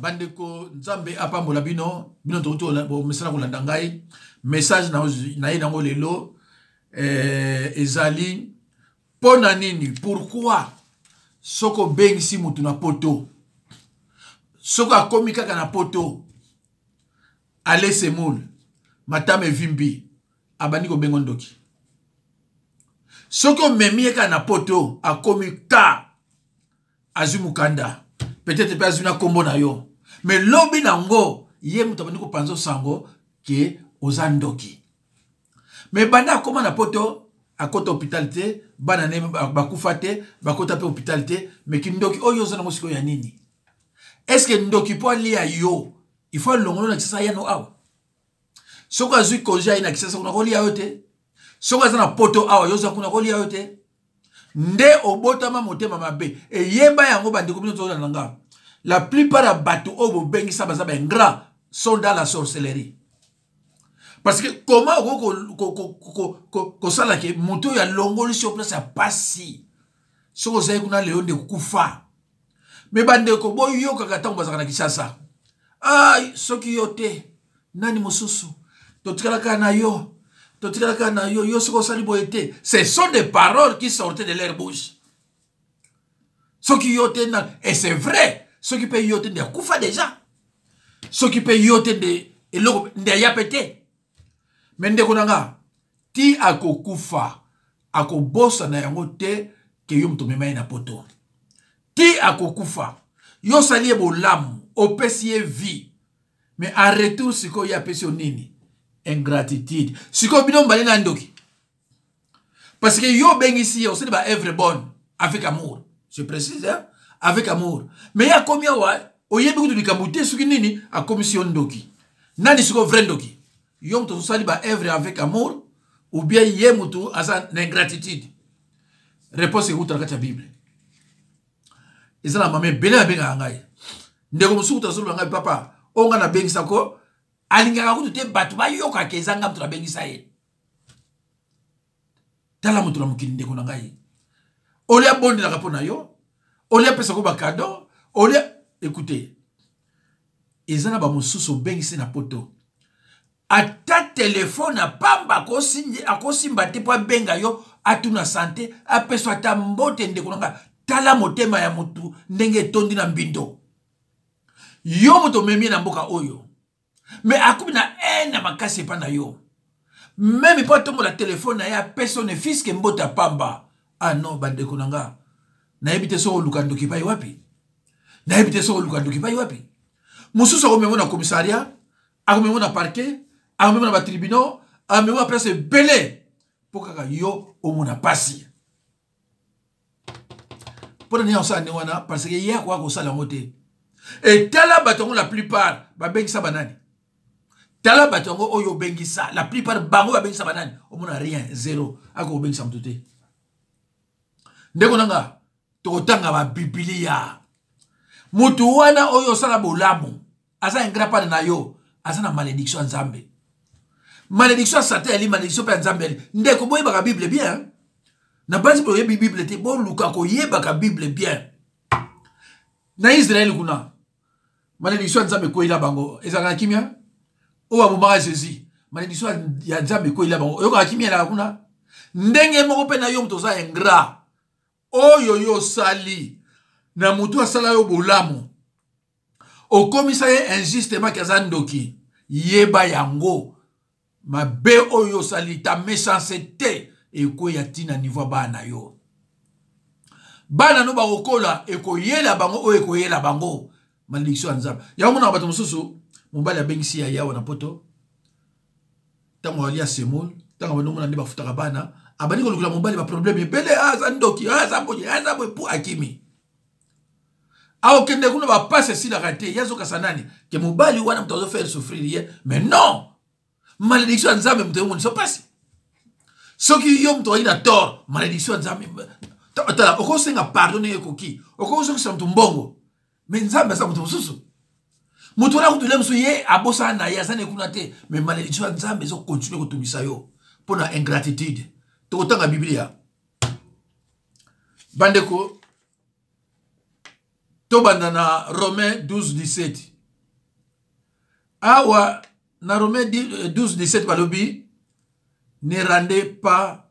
bandeko nzambe apambola bino tokuti mesana kolanda ngai message na ye nango lelo ezali pona nini pourquoi soko bengisi mutu na poto soko akomi kaka na poto ale semul matame vimbi abandi ko bengo ndoki soko memi kaka na poto akomi ka azumukanda peut-être pas azuna kombo na yo mais lobi nango ye mutu abandi ko panzo sango ke ozandoki mais banda akoma na poto akota hôpitalité bana ne bakufa te bakota pe hôpitalité mais kindoki oyo ozana mosiko ya nini est-ce que ndoki po lia yo il faut longolo na kisa ya no awa soko azui koja ina kisa kuna kolia yote soko azana poto awa yoza kuna kolia yote nde obotama motema mabe e yeba yango bandeko bino toza nanga la plupart ya bato obo bengisa baza ba ingrat sont dans la sorcellerie. Parce que comment ko sala ke moto ya longoli sur place ya pasi soko zai kuna leo de kufa me bande ko boy yo kaka tango bazaka na Kinshasa ai soki yote nani mosusu totikala na yo yo soko sali boyete. Ce sont des paroles qui sortaient de leur bouche soki yote na et c'est vrai soki pe yote de kufa déjà soki pe yote de eloko de ya pété. Mende konanga ti akokufa akobosa na yango te ke yo mto memai na poto ti akokufa yo salie bolamu opesi vie mais en retour siko ya pesi nini ingratitude siko bino mbali na ndoki parce que yo bengisi yo c'est ba œuvre bonne avec amour je précise hein? Avec amour mais ya komia wa oyebi kutu likambuti suki nini a commission ndoki nani siko vrai ndoki yom to sali ba œuvre avec amour ou bien yemutu asa n'ingratitude. Réponse est outre la Bible. Ezala mame bela benga ngai. Ndeko musu utazulu ngai papa. Onga na bengisa ko alinga ko te batu ba yoka kezanga mtu na bengisa ye. Tala mtu na mukini ndeko ngai. Olia bondi na kapona yo. Olia pesa ko ba cadeau. Olia écoutez. Ezana ba mususu bengisa na poto. Ata téléphone a pamba akosimba te po benga yo atuna santé apeso ata mbote ndeko nanga tala motema ya mutu ndenge tondi na mbindo yo moto memi na mboka oyo mais akubi na ena makasi pa na yo même po tombo la téléphone na ya peso ne fiske mbota pamba ah non bandeko nanga na ebite so lukando kipai wapi na ebite so lukando kipai wapi mususu ko memo na commissariat akomemo na parquet amemo na tribunal amemo na presse belé pour kaka yo omona pasi pour ne on sa ne wana parce que hier quoi ko sala moté et tala batongo la plupart ba bengisa banani tala batongo oyo bengisa la plupart bango ba bengisa banani omona rien zéro ako bengisa mtuté ndeko nanga to tanga ba biblia mutu wana oyo sala bolamu asa ingrat na yo asa na malédiction nzambe. Malédiction Satan ali malédiction pa nzambe ndeko boye baka Bible bien na basi bo yebi Bible te bo luka ko yeba ka Bible bien na Israël kuna malédiction nzambe ko ila bango ezaka kimia o ba boma Jésus malédiction ya nzambe ko ila bango yo ka kimia la kuna ndenge moko pe na yo mto za ingrat oyo yo sali na mutu asala yo bolamu o komisa ye injustement kazandoki yeba yango ma be oyo sali ta méchanceté e ko yatina niveau bana yo bana no ba okola e ko yela bango o e ko yela bango malédiction nzamba ya mona bato mususu mobali abengisi ya yawo na poto tango alia semol tango no mona ndiba futaka bana abani ko lukula mobali ba problème bele azandoki azabo pour akimi awo kende kuna ba passe si la raté yazo kasanani ke mobali wana mtozo faire souffrir ye mais non malédiction nzambe mtu monde so passe soki yo mtu ina tort malédiction nzambe tala oko senga pardonner ekoki oko soki sa mtu mbongo mais nzambe sa mtu susu mtu na kutule msu ye abosa na ya sana kuna te mais malédiction nzambe zo continuer kotumisa yo pona ingratitude to tanga biblia bandeko to bandana Romains 12:17 Awa, na Romains 12, 17, balobi, ne rendez pas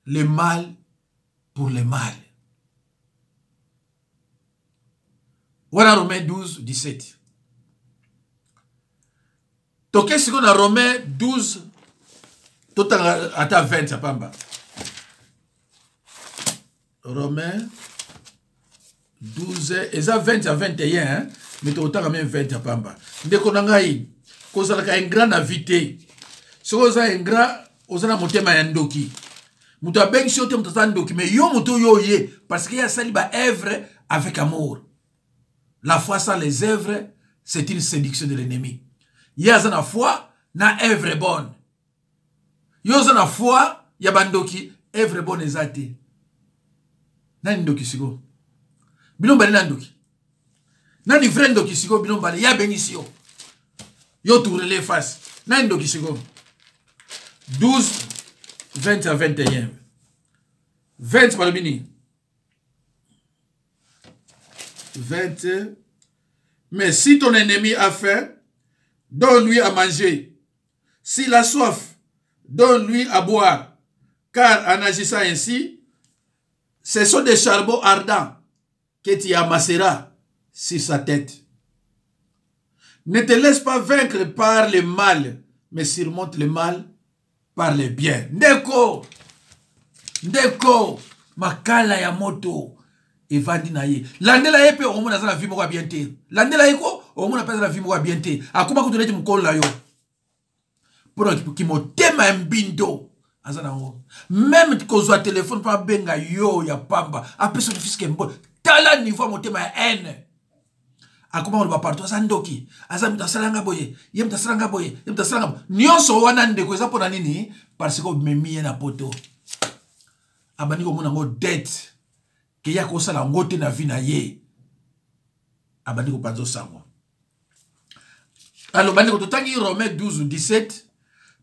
le mal pour le mal. Voilà Romains 12, 17. Donc, qu'est-ce qu'on a Romains 12, tout à 20, ça pamba. Romains 12, et ça 20 à 21, hein? Mais tout autant même 20 à pamba. Dès qu'on a un grand invité, si on a un grand, on a monté ma yandoki. Mouta ben chote mouta ndoki, mais yo mouto yo ye, parce qu'il y a saliba œuvre avec amour. La foi sans les œuvres, c'est une séduction de l'ennemi. Il y a une foi, na œuvre bonne. Yo zana foi, ya bandoki, œuvre bonne ezate. Nani ndoki sigo? Bilombali na ndoki. Nani vrai ndoki sigo bilombali, ya benisi yo. Yo tourne les faces. Nani ndoki sigo? 12, 20 à 21. 20 par le mini. 20. Mais si ton ennemi a faim, donne-lui à manger. S'il a soif, donne-lui à boire. Car en agissant ainsi, ce sont des charbons ardents que tu amasseras sur sa tête. Ne te laisse pas vaincre par le mal, mais surmonte le mal par le bien. Ndeko, makala ya moto. Evandi na ye. Landela ye pe omona za na vie moko bien te. Landela ye ko omona pe za na vie moko bien te. Akuma kutoneti mukola yo. Pour ki motema mbindo azana ngo. Même kozwa téléphone pa benga yo ya pamba. Apeso fiske mbo. Tala niveau motema ya haine. Akuma on va partout za ndoki. Aza mtasalanga boye. Ye mtasalanga boye. Ye mtasalanga. Nyonso wana ndeko eza pona nini? Parce que memi na poto. Abani ko mona ngo dette. Que ya kosa la ngote na vie na ye. Abani ko panzo sango. Alors, bani ko totangi Romains 12, 17.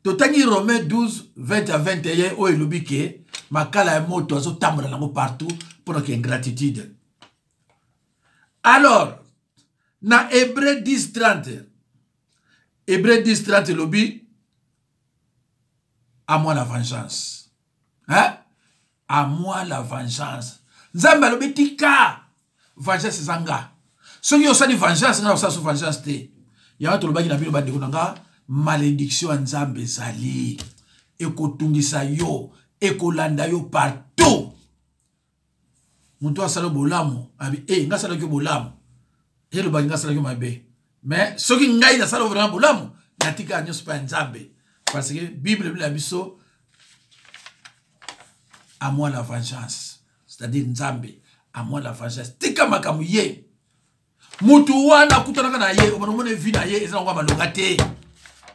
Totangi Romains 12, 20 à 21. O elobi ke makala ya moto azo tambola nango partout pour que ingratitude. Alors, na Hébreux 10, 30. Hébreux 10, 30 elobi. À moi la vengeance. Hein? À moi la vengeance. Nzamba lobi tika vengeance zanga. Soki osali vengeance nga osali vengeance te. Ya watu lobaki na bino bandeko nanga malédiction nzambe zali. Ekotungisa yo, ekolanda yo partout. Muntu asala bolamu, abi nga sala yo bolamu. Lobaki nga sala yo mabe. Mais soki ngai na sala vraiment bolamu, natika nyonso pa nzambe. Parce que Bible la biso à moi la vengeance. C'est-à-dire Nzambe, à moi la vengeance. Tika makamu ye. Mutu wana kutanaka na ye, omanomone vi na ye, ezana kwa malonga te.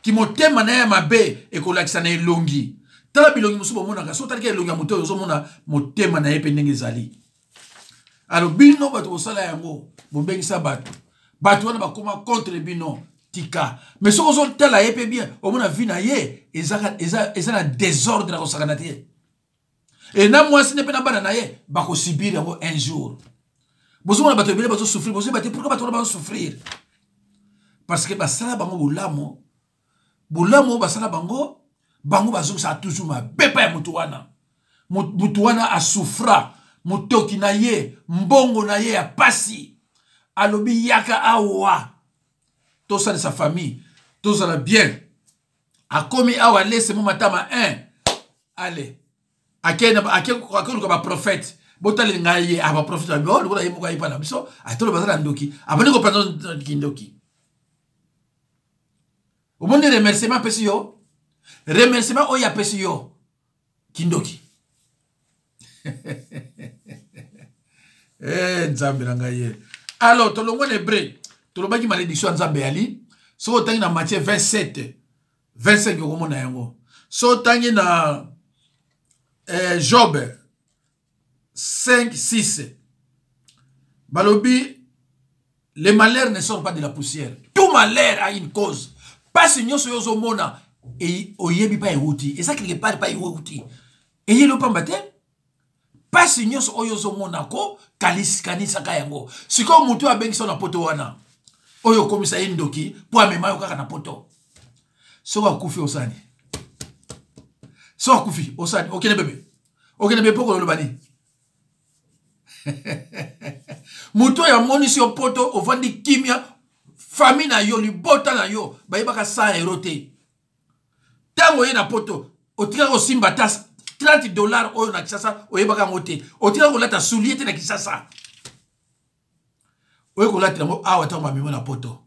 Ki motema na ye mabe, ekolakisa na ye longi. Tala bilongi musubo monaka, so talike longi ya mutu yozo mona motema na ye pendenge zali. Alors bino bato osala yango, bobengisa bato. Bato wana bakoma contre bino, tika. Mais so ozo tala ye pe bien, omona vi na ye, ezana désordre na kosakana te. Et na moi si ne pas na ye bako subir un jour. Bozo na bato bele bazo souffrir, bozo bato pourquoi bato bazo souffrir? Parce que basala bango bolamo basala bango bazo ça toujours ma bepa ya mutu wana a souffra, mutoki na ye, mbongo na ye ya pasi. Alobi yaka awa. Tout ça de sa famille, tout ça bien. A commis awa laisse mon matama 1. Allez. Ake ko prophète botale ngaye aba prophète ba lo la yemo pa na biso atolo bazala ndoki abani ko panzo kindoki o monde remerciement pesi yo remerciement o ya pesi yo kindoki nzambe na ngaye. Alors tolongo Hébreu tolobaki malédiction nzambe ali so tangi na Matthieu 27 25 ko mona yango so tangi na Job 5, 6. Balobi, les malheurs ne sortent pas de la poussière. Tout malheur a une cause. Pas si nous sommes mona et oyebi pas outil. Et ça quelque part pas outil. Et yelo pas matin. Pas si nous sommes mona ko kalis kanisa kayango. Si comme mutu a bengi son poto wana. oyo komisa ye ndoki po amema yo kaka na poto soko akufi osani soko akufi osani okene bebe poko lolo bani muto ya monisi yo poto ovandi kimia famille na yo libota na yo bayebaka 100 euro te tango ye na poto otika ko simba tas $30 oyo na Kisasa oyebaka ngo te otika ko lata soulier te na Kisasa oyo ko lata ngo awa tango mamimo na poto.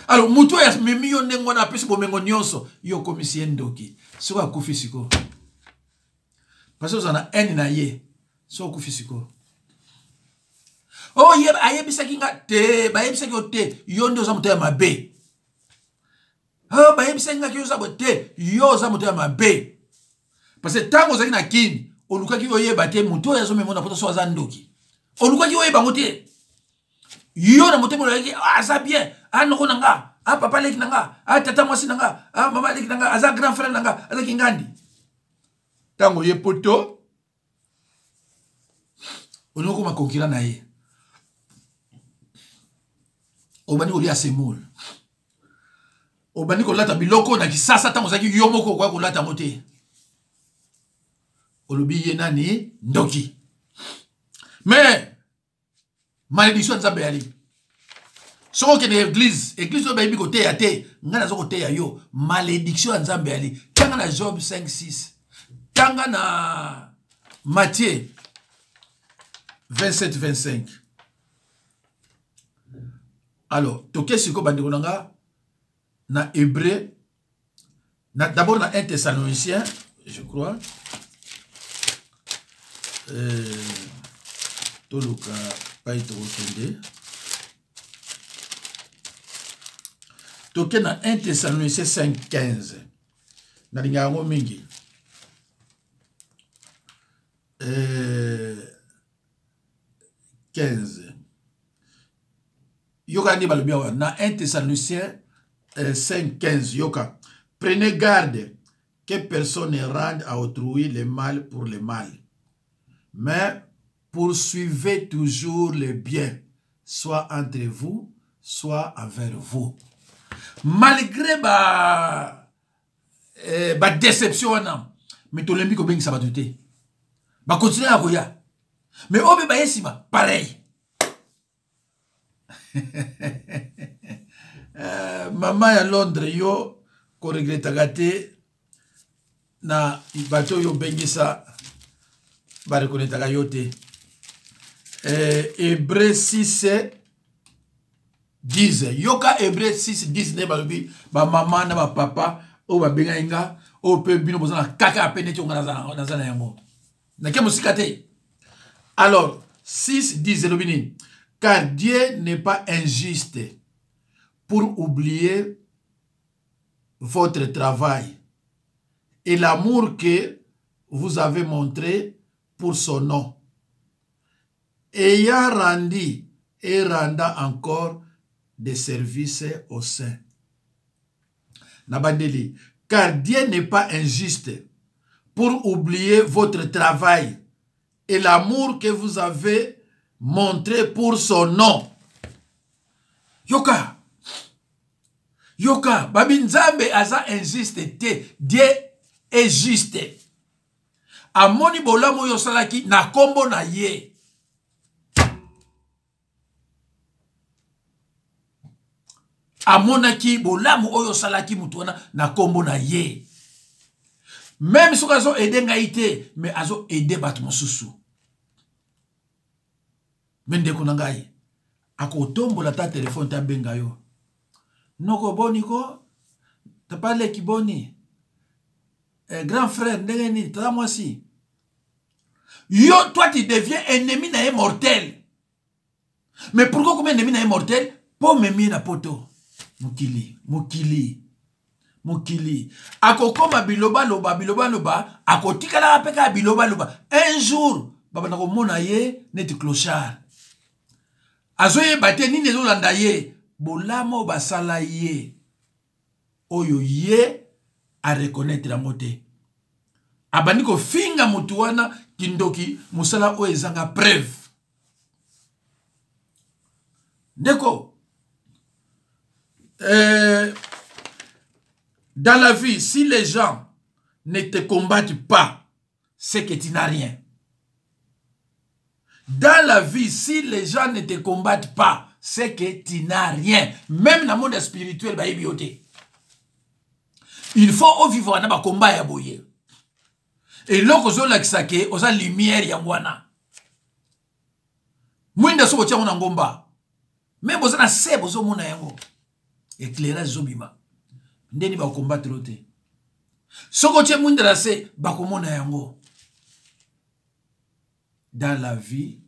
Alors muto ya mimi yo nengo na pesi bomengo nyonso yo komisi ndoki soko akufi siko parce que na eni na ye soko akufi siko oh ye ayebisaki nga te bayebisaki yo te yo ndo za muto ya mabe oh bayebisaki nga ki yo za bote yo za muto ya mabe parce que tango zaki na kini olukaki oyeba te muto ya zo memo na poto so za ndoki olukaki oyeba ngote yo na motemo laki aza bien anoko nanga papa leki nanga tata mwasi nanga mama leki nanga aza grand frère nanga aza kingandi tango ye poto onoko makonkira na ye obani olia semul obani kolata biloko na Kisasa tango zaki yo moko kwa kolata mote olobi ye nani ndoki mais malédiction nzambe yali soko ke église to bayibi kote ya te ngana zo kote ya yo malédiction nzambe yali tanga na Job 5:6 tanga na Matthieu 27:25 alors toke siko bandeko nanga na Hébreu d'abord na 1 Thessaloniciens je crois toluka paito okende toke na 1 Thessaloniciens 5:15 na linga yango mingi 15 yoka ni balobia na 1 Thessaloniciens 5:15 yoka prenez garde que personne ne rende à autrui le mal pour le mal mais poursuivez toujours le bien, soit entre vous, soit envers vous. Malgré ba déception, mais tout le monde qui ça va douter. Ba continuer à goya. Mais obe ba yesima, pareil. Maman à Londres yo ko regretta gâté na bato yo bengisa ba reconnaître ga yote. Hébreu 6:10 yoka Hébreu 6:10 ne balobi ba maman na ba papa o ba benga inga o pe bino bozana kaka apene ti ngana na zana yango na ke musikate. Alors 6:10 lobini car Dieu n'est pas injuste pour oublier votre travail et l'amour que vous avez montré pour son nom, ayant rendu et rendant encore des services au sein. Nabandeli, car Dieu n'est pas injuste pour oublier votre travail et l'amour que vous avez montré pour son nom. Yoka, babi nzambe aza injuste te, Dieu est juste. Amoni bolamu yo salaki na kombo na ye. Amonaki bolamu oyo salaki mutuana na kombo na ye. Même si azo aider ngaite, mais azo aider bat mosusu. Mende kunangai. Ako tombo la ta téléphone ta benga yo. Noko boni ko ta parle ki boni. Grand frère, ndengeni, tata moi si. Yo, toi tu deviens ennemi na mortel. Mais pourquoi comme ennemi na mortel? Pour me mie na poto. Mukili. Ako koma biloba loba, ako tikala apeka biloba loba. Un jour, baba na komona ye neti clochard. Azoye bate ni nezo landa ye, bolamo basala ye. Oyo ye a reconnaître la moté. Abani ko finga mutuana kindoki musala o ezanga preuve. Ndeko, dans la vie, si les gens ne te combattent pas, c'est que tu n'as rien. Dans la vie, si les gens ne te combattent pas, c'est que tu n'as rien. Même dans le monde spirituel, il faut vivre dans un combat. Et là, on a la lumière yangwana. Mwinda sobo tia mona ngomba. Même si on a sebo zo mona yango. Éclairage zobima. Ndeni ba combattre lote. Soko tia mwinda la se ba komona yango. Dans la vie,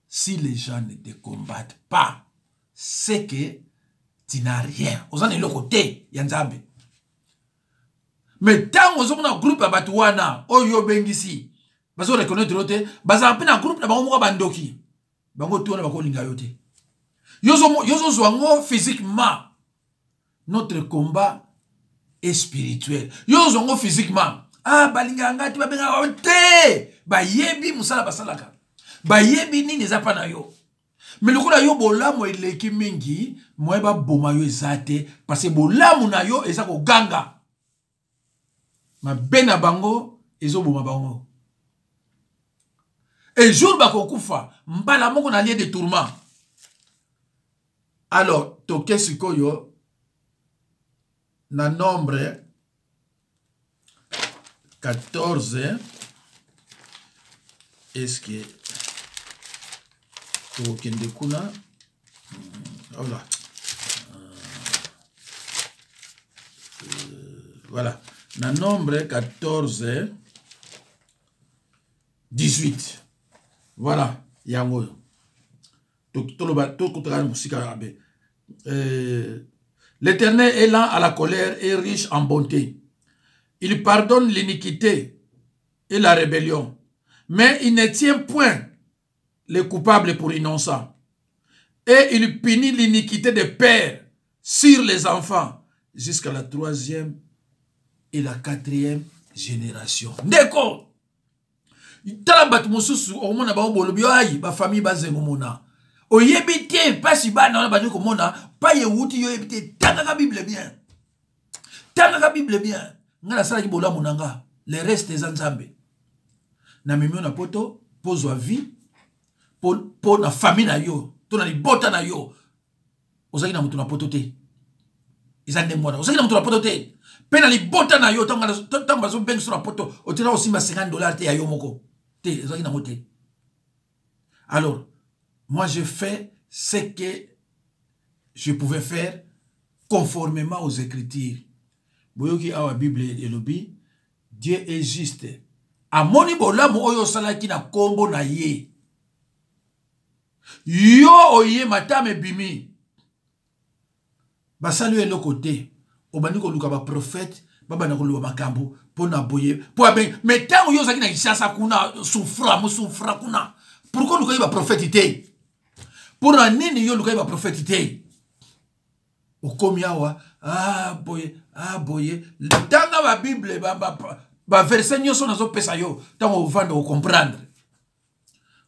si les gens ne te combattent pas, c'est que tu n'as rien. Aux gens de l'autre côté, yanzambe. Mais tant que vous avez un groupe à Batouana, Oyo Bengisi, vous avez reconnaître l'autre, vous avez un groupe à Bandoki. Bango tourne à Bakolinga yote. Yozo zwango physiquement. Notre combat est spirituel. Yozo zwango physiquement. Ah, balinganga, tu vas bien te. Ba yebi musala basalaka. Ba yebi nini zapa na yo. Mais le coup là yo bola mo eleki mingi, mo eba boma yo ezate parce que bola mu na yo ezako ganga. Ma bena bango ezo boma bango. Et jour bako kufa, mbala moko na lieu de tourment. Alors, toke sikoyo na nombre 14. Est-ce que tokende kuna voilà. Voilà. Na nombre 14 18. Voilà, yango. L'Éternel est lent à la colère et riche en bonté. Il pardonne l'iniquité et la rébellion, mais il ne tient point les coupables pour innocents. Et il punit l'iniquité des pères sur les enfants jusqu'à la 3e et la 4e génération. D'accord. Tala bat mosusu o mona ba bolobi ayi ba famille ba zengo mona o yebite pasi ba na ba ko mona pa ye wuti yo yebite tanga ka bible bien ngala sala ki bola monanga les restes des nzambe na mimi na poto pozwa vie po na famille na yo to na libota na yo ozaki na mutu na poto te izande mwana ozaki na mutu na poto te pe na libota na yo tanga bazo bengi sur na poto o tena aussi ma $50 te ya yo moko. Alors, moi je fais ce que je pouvais faire conformément aux Écritures. Boyoki awa Bible et lobi, Dieu est juste. Amoni bolamu oyo salaki na kombo na ye. Yo oye matame bimi. Basalu e lokote. Obani ko luka ba prophète, baba na ko luka makambo. Pona boye po ben mais tant yo zaki na isasa kuna souffra kuna pourquoi luka ba prophétité pour nini yo luka ba prophétité okomi awa boye tanga ba bible ba verset nyoso nazo pesa yo tango vanda o comprendre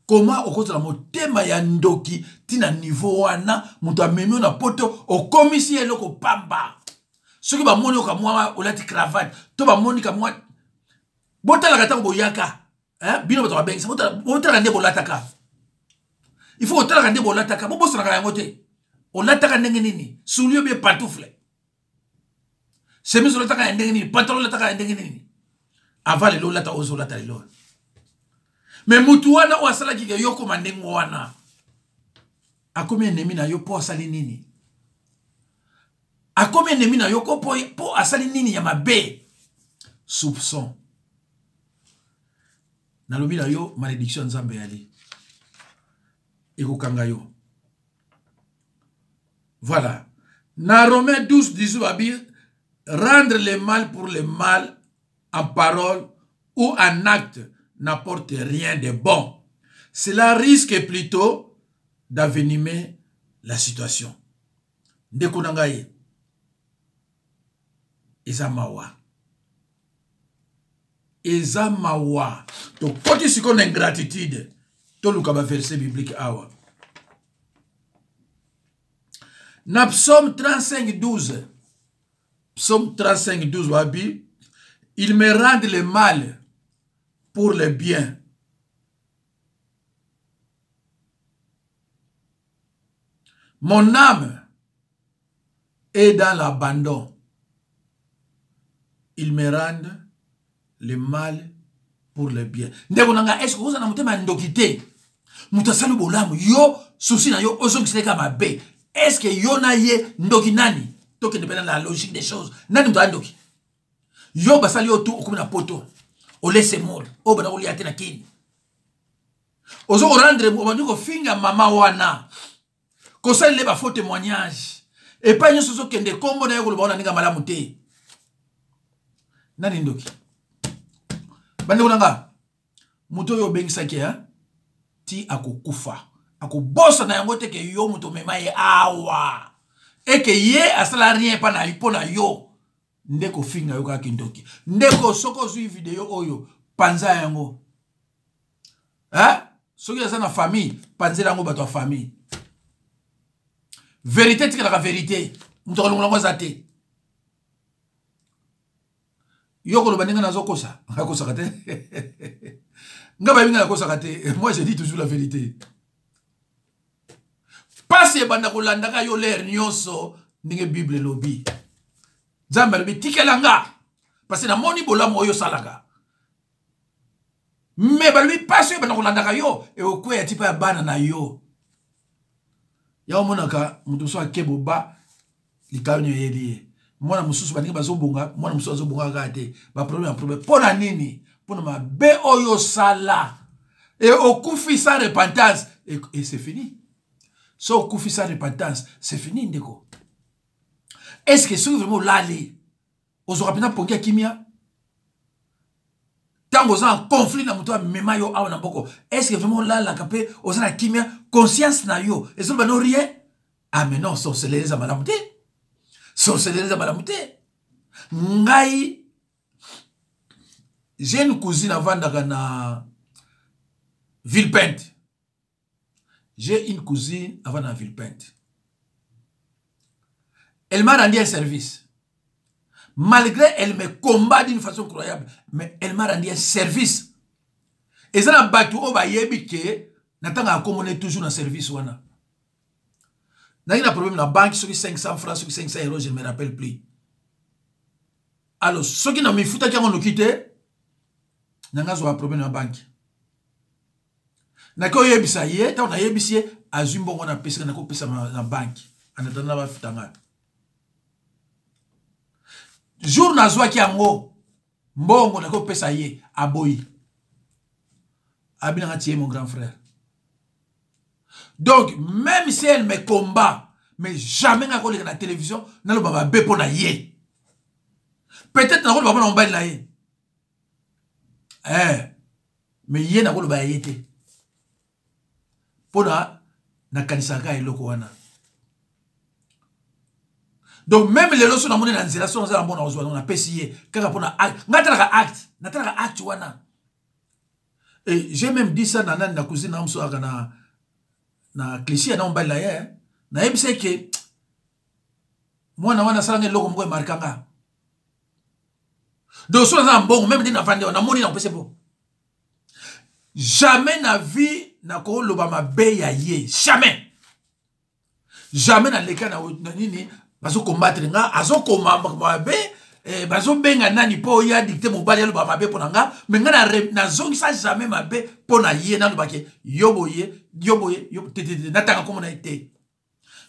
comment okozala motema ya ndoki tina niveau wana muto amemi na poto okomi si eloko pamba. Ce qui va moni kamwa olati cravate to ba moni kamwa botala kata boyaka bino bato ba bengi botala ndebo lataka il faut otala ndebo lataka bo bosana ka yango te olataka ndenge nini sulio be pantoufle chemise olataka ndenge nini pantalon olataka ndenge nini avant le lolata ozolata le lol mais mutu wana o asala ki yo ko mandengo wana akomi ennemi na yo po asali nini. A combien de mina yoko po asali nini ya mabe soupçon na lobi na yo malédiction nzambe yali ekokanga yo. Voilà, na Romains 12:18 babi rendre le mal pour le mal en parole ou en acte n'apporte rien de bon. Cela risque plutôt d'envenimer la situation. Ndeko nangaye Ezamawa. To koti siko na ingratitude. To luka ba verset biblique awa. Na psaume 35, 12. Psaume 35, 12, wabi. Ils me rendent le mal pour le bien. Mon âme est dans l'abandon. Ils me rendent le mal pour le bien. Ndebonanga, est-ce que vous en avez un ndokité? Mutasalu bolamu, yo, souci na yo, ozo kiseka mabe. Est-ce que yo na ye ndoki nani? Toki dépendant de la logique des choses. Nani mta ndoki? Yo basali yo tout comme na poto. O laisse mort. O bana oli atena kini. Ozo rendre mo bandu ko finga mama wana. Ko ça il ba faux témoignage. Et pas nyoso so kende kombo na yo ko ba ninga malamu te. Nani ndoki? Bande konanga. Muto yo bengisa ke ha? Ti akokufa. Akobosa na yango te ke yo muto mema ye awa. Et que ye asala rien pa na ipo na yo. Ndeko finga yo ka kindoki. Ndeko soko zui video oyo panza yango. Hein? Soki ya na famille, panzela yango bato famille. Vérité tika la vérité. Muto longo zate. Yo ko lobaninga nazo kosa. Akosa kate. Ngaba binga kosa kate. Moi je dis toujours la vérité. Passe banda kolandaka yo l'air nyonso ndenge Bible lobi. Nzambe lobi tikelanga parce que na moni bolamu oyo salaka. Mais balobi passe banda kolandaka yo e okwe tipa ya bana na yo. Ya omonaka mutu so akebo ba likanyo yeli. Mwana mususu bandika bazobonga, mwana mususu azobonga kate. Ba problème pona nini? Pona mabe oyo sala. Et okufi sans repentance et c'est fini. So koufi sa repentance, c'est fini ndeko. Est-ce que c'est vraiment l'allée? Aux rapidement pour qui kimia? Tant aux en conflit na muto mema yo awa na boko. Est-ce que vraiment là la capé aux en kimia conscience na yo? Et ça non rien? Ah mais non, sorcellerie za malamuté. Sorcellerie za malamuté. Ngai j'ai une cousine avant na Villepinte. J'ai une cousine avant la Villepinte. Elle m'a rendu un service. Malgré elle me combat d'une façon incroyable, mais elle m'a rendu un service. Et ça n'a pas tout au bayebi que n'attend commoner toujours un service wana. N'a un problème la banque sur 500 francs, sur 500 euros, je ne me rappelle plus. Alors ceux qui n'ont mis foutu qui ont quitté, n'a pas un problème la banque. Nako yebisa ye, ta na yebisi azumbo ngona pesa na ko pesa na banque. Anatana ba fitanga. Jour na zwa ki ango mbongo na ko pesa ye aboyi. Abina ngati mon grand frère. Donc même si elle me combat, mais jamais na ko le na télévision na lo baba be pona ye. Peut-être na ko baba na mbali na ye. Mais ye na ko lo ba ye te. Pona na kanisaka eloko wana. Donc même les loso na moni na nzela so na mbona ozwa na pesiye kaka pona acte ngatala acte natala acte wana. Et j'ai même dit ça na na cousine na mso aka na cliché na mbala ye na yebise ke mwana wana salanga eloko mko markanga. Donc so na mbongo même na vande na moni na pese bo. Jamais na vie na ko loba mabe ya ye, jamais. Jamais na leka na nini bazo combattre nga azo komamba mabe bazo benga nani po ya dicter mobali ya loba mabe pona nga mais nga na zongi sa jamais mabe pona ye na loba ke yoboye tete na tanga komo na été.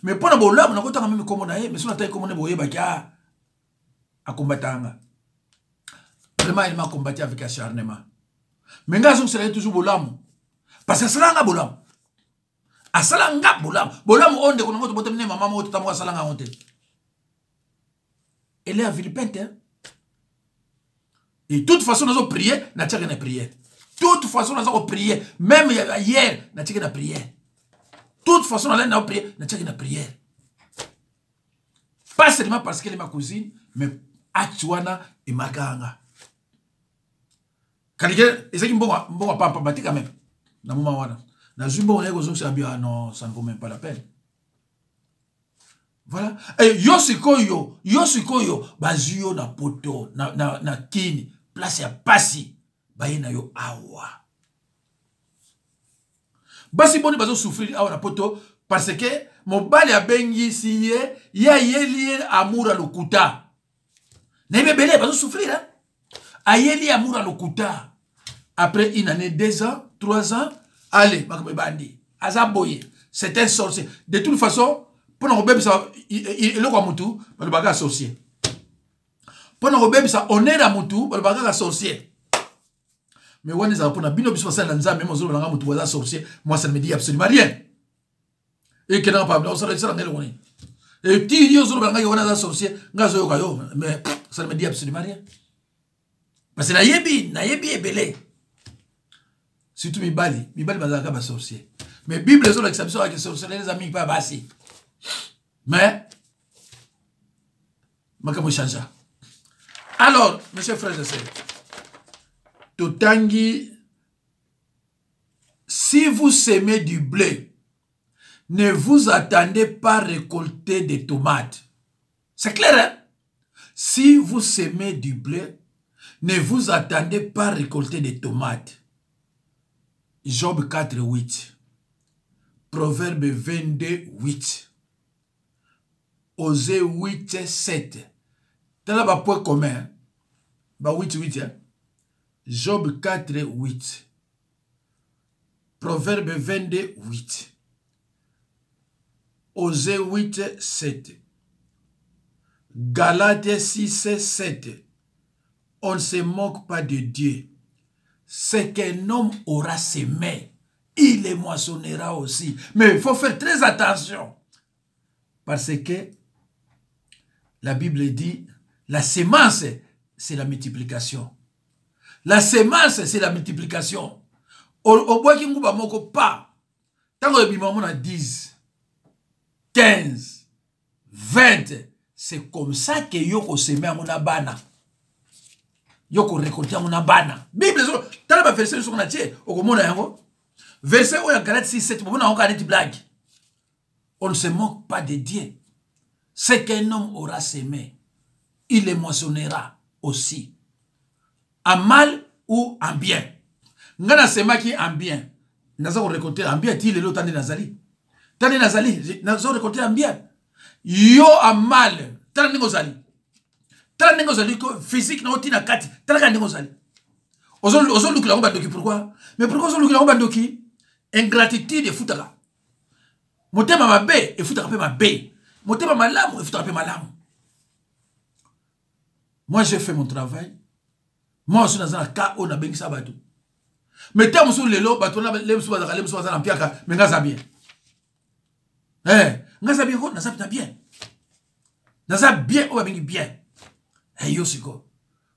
Mais pona bolamu na ko tanga même komo na ye mais so na tanga komo na boye ba ka a combatanga. Vraiment il m'a combattu avec acharnement. Mais nga zongi sera toujours bolamu. Parce que ça nga bolamu. Asalanga bolamu. Bolamu onde ko ngoto botemne mama mo tutamu asalanga onte. Elle est à Villepinte. Hein? Et de toute façon, nous avons prié, nous avons prié. De toute façon, nous avons prié. Même hier, nous avons prié. De toute façon, nous avons prié, nous avons prié. Pas seulement parce qu'elle est ma cousine, mais actuellement, et ma ganga. Quand il y a des gens qui ont pas bâti quand même. Dans le moment où on a dit, non, ça ne vaut même pas la peine. Voilà. Et yo sikoyo, bazuyo na poto, na kini, place ya pasi, baye na yo awa. Basi boni bazo souffrir awa na poto, parce que mobali a bengi siye, ya lié amour à lokuta. Nebe belé bazo souffrir, hein? Ayeli amour à lokuta. Après une année, 2 ans, 3 ans, allez, bakame bandi. Azaboye. C'est un sorcier. De toute façon, pendant que ça, il est le baga sorcier. Pendant que ça, on est à Moutou, le baga sorcier. Mais on est à pour bino biso ça lanza même aux autres Moutou baga sorcier. Moi, ça ne me dit absolument rien. Et que non pas, on s'arrête ça dans le monde. Et petit yo sur baga yo na sorcier, ngazo yo mais ça ne me dit absolument rien. Parce que na yebi e belé. Surtout mi bali baga ba sorcier. Mais Bible sur l'exception avec sorcier les amis pas bassi. Mais, je change. Alors, mes chers frères et sœurs, Totangi, si vous semez du blé, ne vous attendez pas à récolter des tomates. C'est clair, hein? Si vous semez du blé, ne vous attendez pas à récolter des tomates. Job 4, 8. Proverbe 22, 8. Osée 8, 7. T'as là, point commun. 8, 8. Hein? Job 4, 8. Proverbe 22, 8. Osée 8, 7. Galates 6, 7. On ne se moque pas de Dieu. Ce qu'un homme aura semé, il les moissonnera aussi. Mais il faut faire très attention. Parce que la Bible dit, la sémence, c'est la multiplication. La sémence, c'est la multiplication. Au bois qui m'a moko pas. Tant que le bimamon a 10, 15, 20, c'est comme ça que yoko semé à mon abana. Yoko récolté à mon abana. Bible, t'as la verset sur la tienne, au moment yango. Verset où il y a Galates 6, 7, on a encore des blagues. On ne se moque pas de Dieu. Ce qu'un homme aura semé, il les moissonnera aussi. En mal ou en bien. Ngana sema qui en bien. Naza récolter en bien, il est l'autre tande nazali. Tande nazali, naza récolter en bien. Yo en mal, tande ngozali. Tande ngozali ko physique na oti na kati, tande ngozali. Ozo lukila bandoki pourquoi? Mais pourquoi ozo lukila bandoki? Ingratitude et futaka. Motema mabe et futaka pe mabe. Motema malamu et futaka pe malamu. Moi j'ai fait mon travail. Moi je suis dans un cas où on a béni sabatu. Mais tant que lelo batona lem suba zakale suba zana mpiaka mais ngaza bien. Ngaza bien ko naza bien. Naza bien ou bengi bien. Yo siko.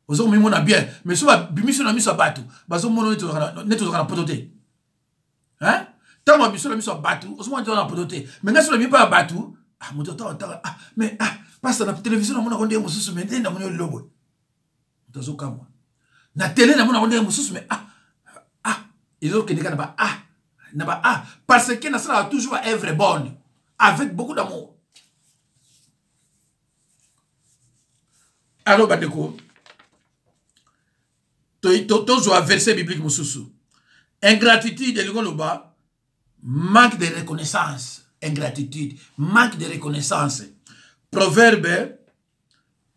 Ozo mi mona bien mais suba bimiso na miso batu. Bazo mono neto na potote. Hein? Tant que biso na miso batu, ozo mo na potote. Mais ngaso na mi pa batu, mo mais parce que la télévision na mona konde mususu mais ndenda mo lobo. Tazo kamwa. Na télé na mona konde mususu mais ils ont qu'une parce que ça sera toujours œuvre bonne avec beaucoup d'amour. Alors bandeko to verset biblique mususu. Ingratitude de l'Igoloba, manque de reconnaissance. Ingratitude, manque de reconnaissance. Proverbe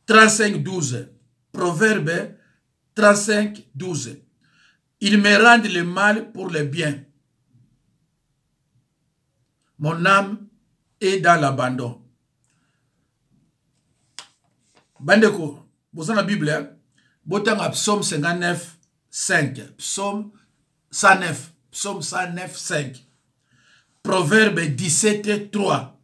35, 12. Proverbe 35, 12. Ils me rendent le mal pour le bien. Mon âme est dans l'abandon. Bandeko, vous avez la Bible, vous avez Psaume 59, 5. Psaume 109, Psaume 109, 5. Proverbe 17, 3.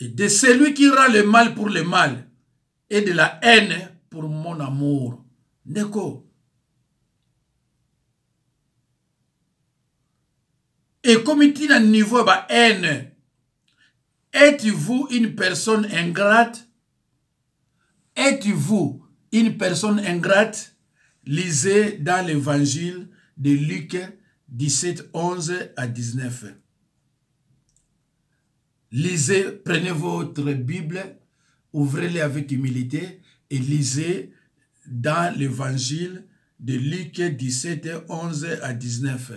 Et de celui qui rend le mal pour le mal, et de la haine pour mon amour. Neko. Et comme il y a un niveau de haine, êtes-vous une personne ingrate? Êtes-vous une personne ingrate? Lisez dans l'évangile de Luc 17, 11 à 19. Lisez, prenez votre Bible, ouvrez-les avec humilité et lisez dans l'évangile de Luc 17, 11 à 19.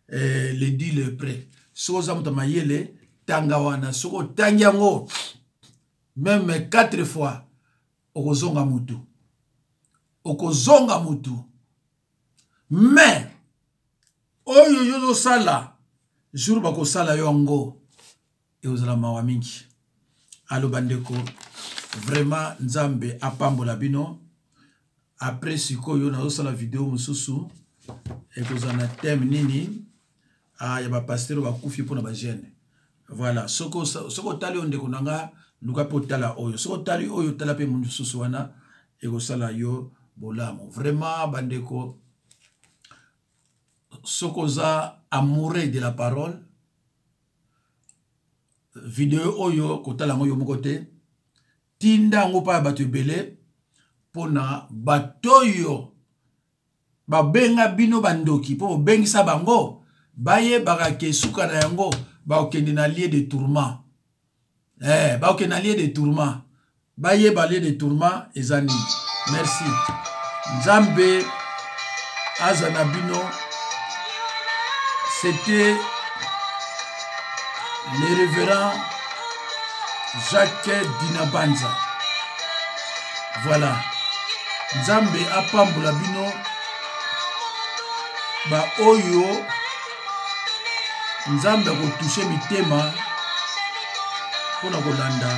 Le dit le prêt. Soza mutamayele, tangawana, soko tangiango, même 4 fois, okozonga mutu. Okozonga mutu. Mais, oyo yozo sala, jour bako sala yongo, et ozala mawa mingi. Alo bandeko, vraiment, nzambe apambola bino. Après sikoyo na osala vidéo mususu, et kozana thème nini, ya ba pasteur ba kufi pona ba jeune. Voilà, soko tali onde konanga, luka po tala oyo. Soko tali oyo tala pe mususu wana, et kozala yo bolamo. Vraiment bandeko, sokoza amoureux de la parole. Vidéo oyo kotala ngoyo mokote tinda ngopa batu belé pona batoyo babenga bino bandoki po bengisa bango baye bakake suka na yango bakende na lieu de tourment bakende na lieu de tourment baye ba lieu de tourment ezani. Merci Nzambe azana bino. C'était le révérend Jacques Dinabanza. Voilà. Nzambe apambola bino ba oyo Nzambe ko toucher mitema pona kolanda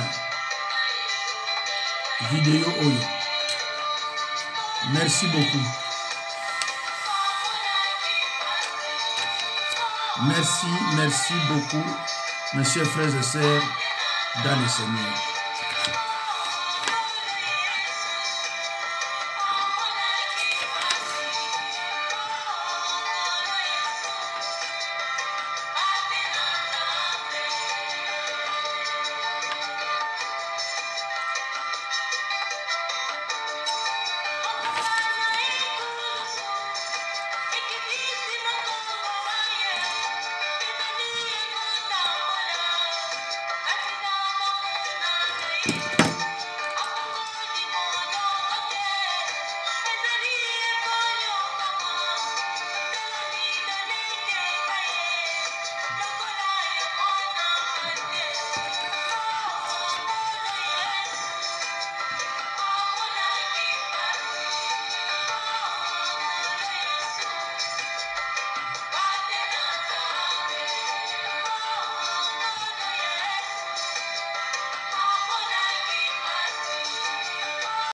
vidéo oyo. Merci beaucoup. Merci beaucoup, mes chers frères et sœurs dans le Seigneur.